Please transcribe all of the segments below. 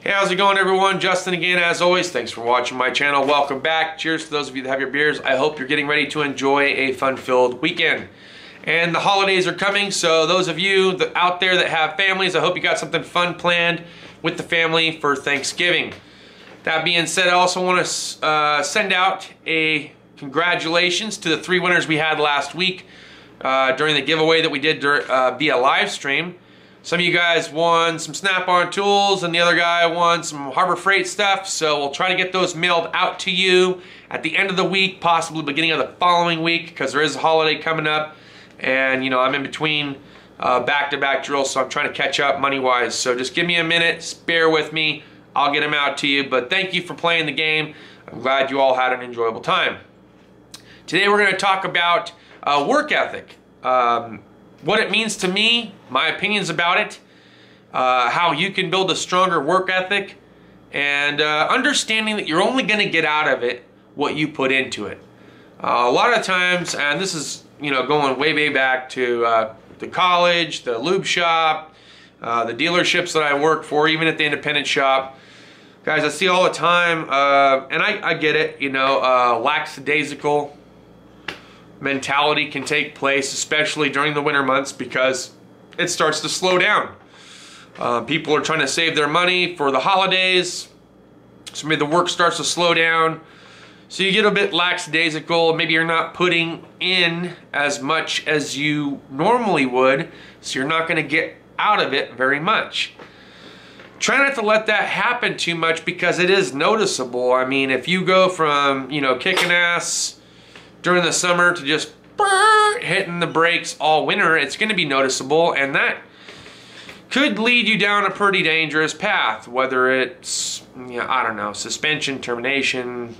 Hey, how's it going, everyone? Justin again, as always. Thanks for watching my channel. Welcome back. Cheers to those of you that have your beers. I hope you're getting ready to enjoy a fun-filled weekend. And the holidays are coming, so those of you out there that have families, I hope you got something fun planned with the family for Thanksgiving. That being said, I also want to send out a congratulations to the 3 winners we had last week during the giveaway that we did via live stream. Some of you guys won some Snap-on tools and the other guy won some Harbor Freight stuff, so we'll try to get those mailed out to you at the end of the week, possibly beginning of the following week, because there is a holiday coming up, and you know, I'm in between back-to-back drills, so I'm trying to catch up money-wise. So just give me a minute, bear with me, I'll get them out to you. But thank you for playing the game. I'm glad you all had an enjoyable time. Today we're going to talk about work ethic. What it means to me, my opinions about it, how you can build a stronger work ethic, and understanding that you're only going to get out of it what you put into it. A lot of times, and this is going way back to the college, the lube shop, the dealerships that I work for, even at the independent shop, guys, I see all the time, and I get it, lackadaisical mentality can take place, especially during the winter months, because it starts to slow down. People are trying to save their money for the holidays, so maybe the work starts to slow down, so you get a bit lackadaisical. Maybe you're not putting in as much as you normally would, so you're not going to get out of it very much. Try not to let that happen too much, because it is noticeable. I mean, if you go from kicking ass during the summer to just hitting the brakes all winter, it's going to be noticeable, and that could lead you down a pretty dangerous path, whether it's, I don't know, suspension, termination,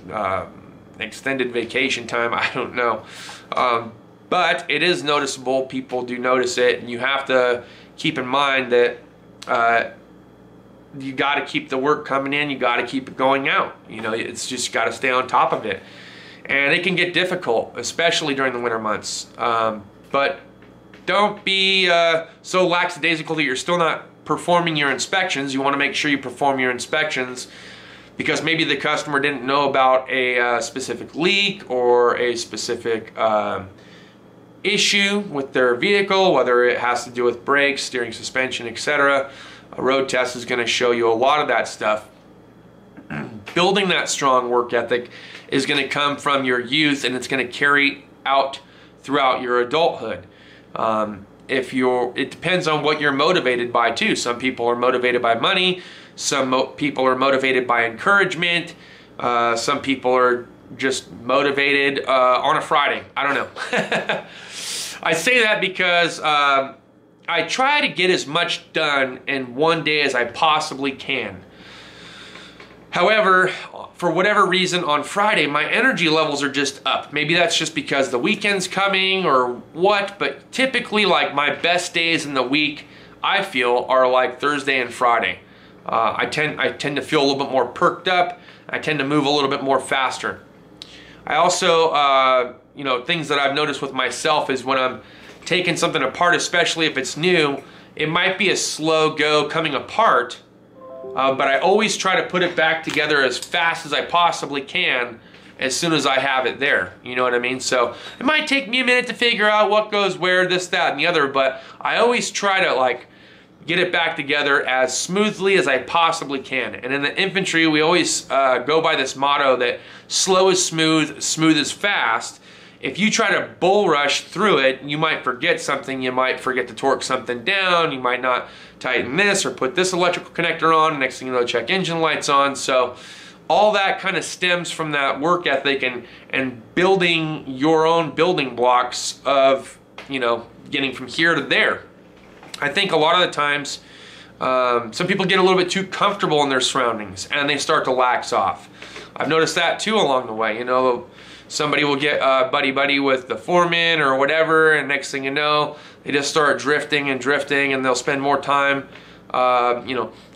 extended vacation time, I don't know. But it is noticeable. People do notice it, and you have to keep in mind that you got to keep the work coming in, you got to keep it going out. It's just got to stay on top of it. And it can get difficult, especially during the winter months. But don't be so lackadaisical that you're still not performing your inspections. You want to make sure you perform your inspections, because maybe the customer didn't know about a specific leak or a specific issue with their vehicle, whether it has to do with brakes, steering, suspension, etc. A road test is going to show you a lot of that stuff. Building that strong work ethic is going to come from your youth, and it's going to carry out throughout your adulthood. It depends on what you're motivated by too. Some people are motivated by money. Some people are motivated by encouragement. Some people are just motivated on a Friday. I don't know. I say that because I try to get as much done in one day as I possibly can. However, for whatever reason, on Friday, my energy levels are just up. Maybe that's just because the weekend's coming or what, but typically, like, my best days in the week, I feel, are like Thursday and Friday. I tend to feel a little bit more perked up. I tend to move a little bit more faster. I also, things that I've noticed with myself is when I'm taking something apart, especially if it's new, it might be a slow go coming apart, but I always try to put it back together as fast as I possibly can as soon as I have it there. You know what I mean? So it might take me a minute to figure out what goes where, this, that, and the other, but I always try to get it back together as smoothly as I possibly can. And in the infantry, we always go by this motto that slow is smooth, smooth is fast. If you try to bull rush through it, you might forget something. You might forget to torque something down. You might not tighten this or put this electrical connector on. Next thing you know, check engine lights on. So all that kind of stems from that work ethic and building your own building blocks of, getting from here to there. I think a lot of the times, some people get a little bit too comfortable in their surroundings and they start to lax off. I've noticed that too along the way. Somebody will get buddy-buddy with the foreman or whatever, and next thing you know, they just start drifting, and they'll spend more time,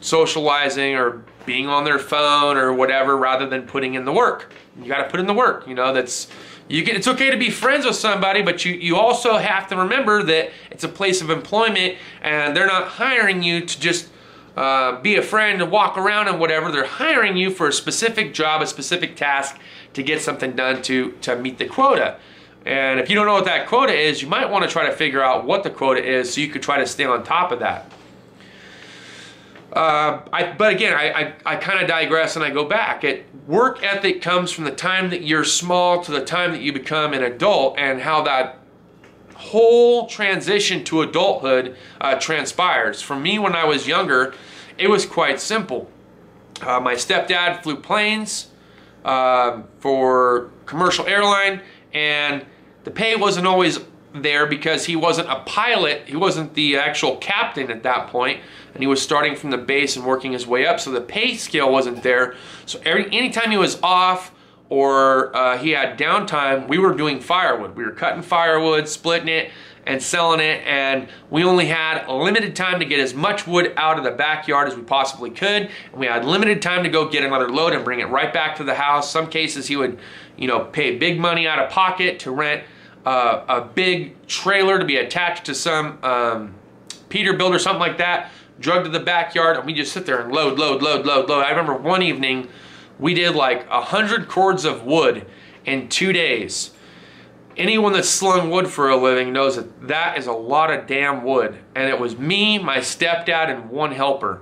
socializing or being on their phone or whatever, rather than putting in the work. You got to put in the work. It's okay to be friends with somebody, but you also have to remember that it's a place of employment, and they're not hiring you to just be a friend and walk around and whatever. They're hiring you for a specific job, a specific task to get something done to meet the quota. And if you don't know what that quota is, you might want to try to figure out what the quota is so you could try to stay on top of that. But again, I kind of digress and I go back. Work ethic comes from the time that you're small to the time that you become an adult, and how that whole transition to adulthood transpires. For me, when I was younger, it was quite simple. My stepdad flew planes for commercial airline, and the pay wasn't always there because he wasn't a pilot. He wasn't the actual captain at that point, and he was starting from the base and working his way up, so the pay scale wasn't there. So anytime he was off or he had downtime, we were doing firewood. We were cutting firewood, splitting it, and selling it, and we only had a limited time to get as much wood out of the backyard as we possibly could, and we had limited time to go get another load and bring it right back to the house. Some cases he would, you know, pay big money out of pocket to rent a big trailer to be attached to some Peterbilt or something like that, drug to the backyard, and we just sit there and load. I remember one evening we did like 100 cords of wood in 2 days. Anyone that's slung wood for a living knows that that is a lot of damn wood. And it was me, my stepdad, and one helper.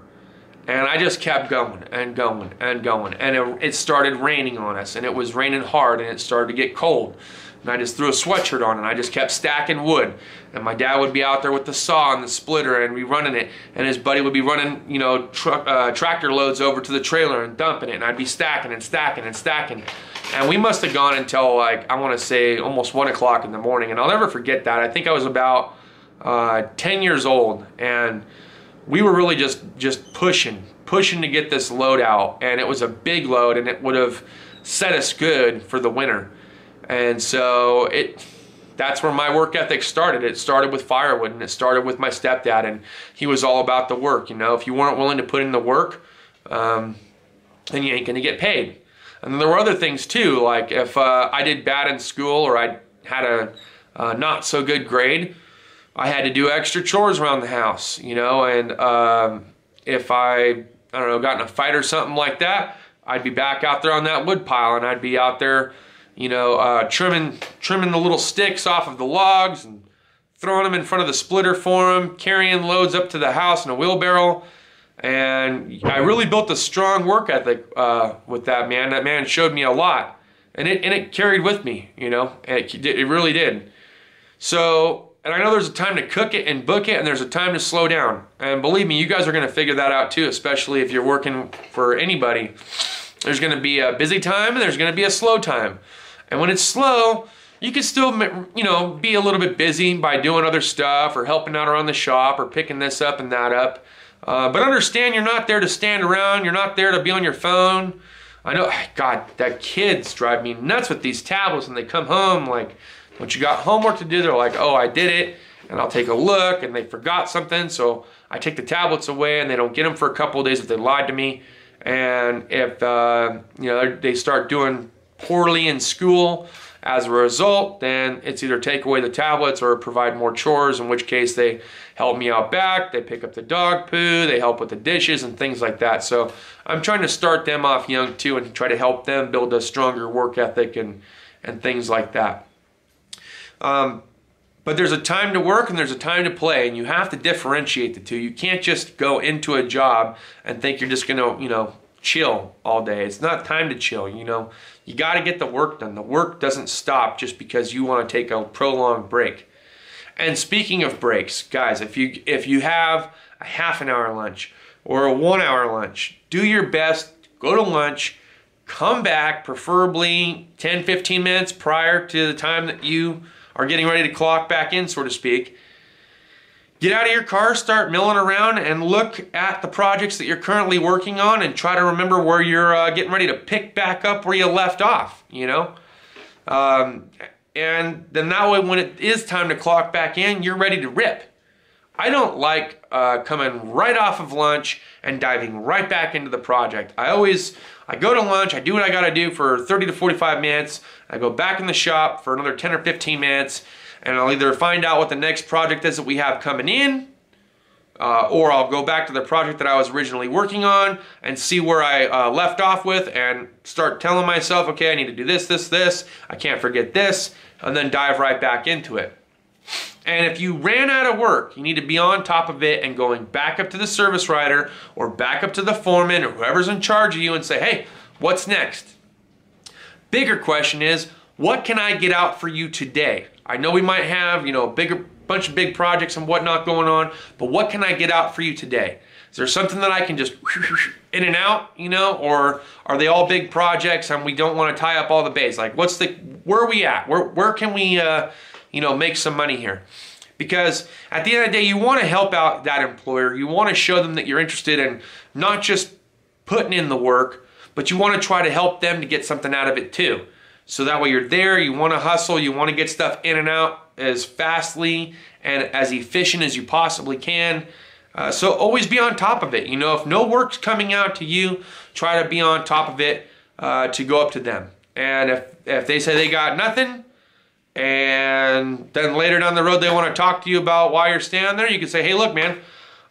And I just kept going and going and going. And it started raining on us, and it was raining hard, and it started to get cold. And I just threw a sweatshirt on, and I just kept stacking wood. And my dad would be out there with the saw and the splitter and be running it. And his buddy would be running, you know, tractor loads over to the trailer and dumping it. And I'd be stacking and stacking and stacking. And we must have gone until, like, I want to say almost 1 o'clock in the morning. And I'll never forget that. I think I was about 10 years old. And we were really just pushing to get this load out. And it was a big load, and it would have set us good for the winter. And so that's where my work ethic started. It started with firewood, and it started with my stepdad, and he was all about the work. You know, if you weren't willing to put in the work, then you ain't gonna get paid. And then there were other things too, like if I did bad in school or I had a not so good grade, I had to do extra chores around the house, you know, and if I don't know, got in a fight or something like that, I'd be back out there on that wood pile, and I'd be out there, you know, trimming the little sticks off of the logs and throwing them in front of the splitter for them, carrying loads up to the house in a wheelbarrow. And I really built a strong work ethic with that man. That man showed me a lot, and it carried with me, you know, it really did. So, and I know there's a time to cook it and book it, and there's a time to slow down. And believe me, you guys are going to figure that out too, especially if you're working for anybody. There's going to be a busy time, and there's going to be a slow time. And when it's slow, you can still, you know, be a little bit busy by doing other stuff or helping out around the shop or picking this up and that up. But understand, you're not there to stand around. You're not there to be on your phone. I know, God, that kids drive me nuts with these tablets, and they come home like, once you got homework to do, they're like, oh, I did it, and I'll take a look, and they forgot something, so I take the tablets away, and they don't get them for a couple of days if they lied to me. And if you know, they start doing poorly in school as a result, then it's either take away the tablets or provide more chores, in which case they help me out back, they pick up the dog poo, they help with the dishes and things like that. So I'm trying to start them off young too, and try to help them build a stronger work ethic and things like that. But there's a time to work and there's a time to play, and you have to differentiate the two. You can't just go into a job and think you're just gonna, you know, chill all day. It's not time to chill, you know. You got to get the work done. The work doesn't stop just because you want to take a prolonged break. And speaking of breaks, guys, if you have a half an hour lunch or a 1 hour lunch, do your best, go to lunch, come back, preferably 10-15 minutes prior to the time that you are getting ready to clock back in, so to speak. Get out of your car, start milling around, and look at the projects that you're currently working on, and try to remember where you're getting ready to pick back up where you left off, you know? And then that way, when it is time to clock back in, you're ready to rip. I don't like coming right off of lunch and diving right back into the project. I go to lunch, I do what I gotta do for 30 to 45 minutes, I go back in the shop for another 10 or 15 minutes, and I'll either find out what the next project is that we have coming in, or I'll go back to the project that I was originally working on and see where I left off with and start telling myself, okay, I need to do this, this, this. I can't forget this, and then dive right back into it. And if you ran out of work, you need to be on top of it and going back up to the service writer or back up to the foreman or whoever's in charge of you and say, hey, what's next? Bigger question is, what can I get out for you today? I know we might have, you know, bunch of big projects and whatnot going on, but what can I get out for you today? Is there something that I can just in and out, you know, or are they all big projects and we don't want to tie up all the bays? Like, where are we at? Where can we, you know, make some money here? Because at the end of the day, you want to help out that employer. You want to show them that you're interested in not just putting in the work, but you want to try to help them to get something out of it too. So that way you're there, you want to hustle, you want to get stuff in and out as fastly and as efficient as you possibly can. So always be on top of it. You know, if no work's coming out to you, try to be on top of it to go up to them. And if they say they got nothing, and then later down the road they want to talk to you about why you're standing there, you can say, hey, look, man,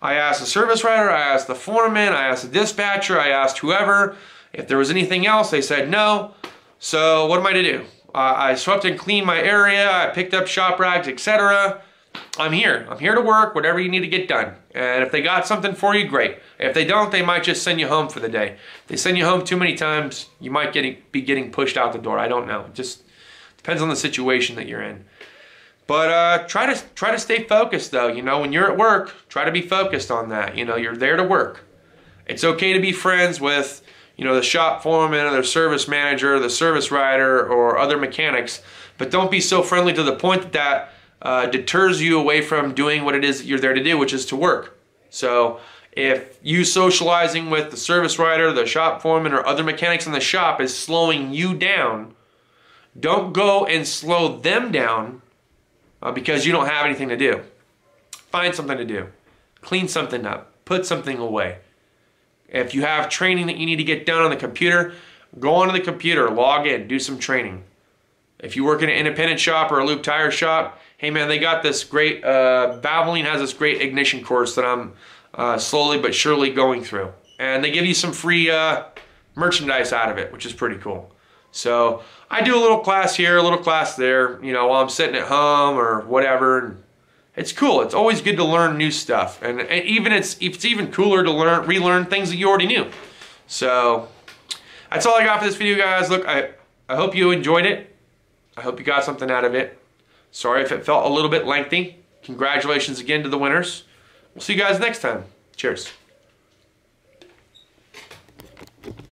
I asked the service writer, I asked the foreman, I asked the dispatcher, I asked whoever. If there was anything else, they said no. So what am I to do? I swept and cleaned my area, I picked up shop rags, etc. I'm here to work, whatever you need to get done. And if they got something for you, great. If they don't, they might just send you home for the day. If they send you home too many times, you might be getting pushed out the door. I don't know. It just depends on the situation that you're in. But try to stay focused though. You know, when you're at work, try to be focused on that. You know, you're there to work. It's okay to be friends with, you know, the shop foreman or the service manager, the service writer, or other mechanics, but don't be so friendly to the point that deters you away from doing what it is that you're there to do, which is to work. So if you socializing with the service writer, the shop foreman, or other mechanics in the shop is slowing you down, don't go and slow them down because you don't have anything to do. Find something to do. Clean something up. Put something away. If you have training that you need to get done on the computer, go onto the computer, log in, do some training. If you work in an independent shop or a lube tire shop, hey man, they got this great, Valvoline has this great ignition course that I'm slowly but surely going through. And they give you some free merchandise out of it, which is pretty cool. So I do a little class here, a little class there, you know, while I'm sitting at home or whatever. And it's cool. It's always good to learn new stuff. And even it's even cooler to relearn things that you already knew. So that's all I got for this video, guys. Look, I hope you enjoyed it. I hope you got something out of it. Sorry if it felt a little bit lengthy. Congratulations again to the winners. We'll see you guys next time. Cheers.